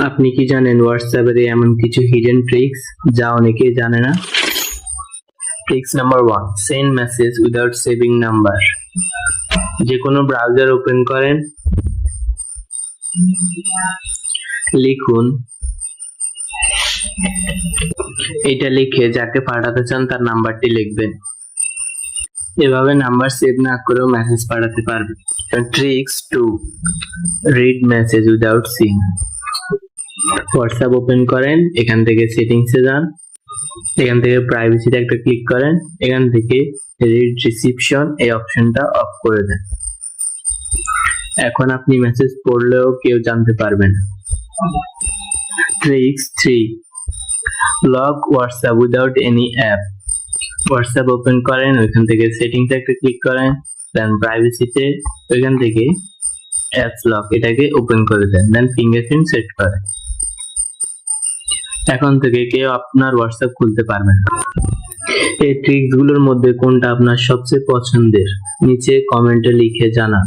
আপনি কি জানেন হোয়াটসঅ্যাপের এমন কিছু হিডেন ট্রিক্স যা অনেকেই জানে না? Tricks number 1, send message without saving number. যে কোনো ব্রাউজার ওপেন করেন, লিখুন এটা লিখে যাকে পাঠাতে চান তার নাম্বারটি লিখবেন। এভাবে নাম্বার সেভ না করেও মেসেজ পাঠাতে পারবেন। Tricks 2, read message without Singh. WhatsApp open করেন, এখান থেকে সেটিংসে যান, এখান থেকে প্রাইভেসিতে একটা ক্লিক করেন, এখান থেকে রিড রিসিপশন এই অপশনটা অফ করে দেন। এখন আপনি মেসেজ পড়লেও কেউ জানতে পারবে না। Tricks 3, lock WhatsApp without any app. WhatsApp open করেন, ওইখান থেকে সেটিংসে একটা ক্লিক করেন, দেন প্রাইভেসিতে ওইখান থেকে অ্যাপস লক এটাকে ওপেন করে দেন, দেন ফিঙ্গারপ্রিন্ট সেট করেন। এখন থেকে কেউ আপনার হোয়াটসঅ্যাপ খুলতে পারবে না। এই ট্রিক্স গুলোর মধ্যে কোনটা আপনার সবচেয়ে পছন্দের নিচে কমেন্টে লিখে জানান।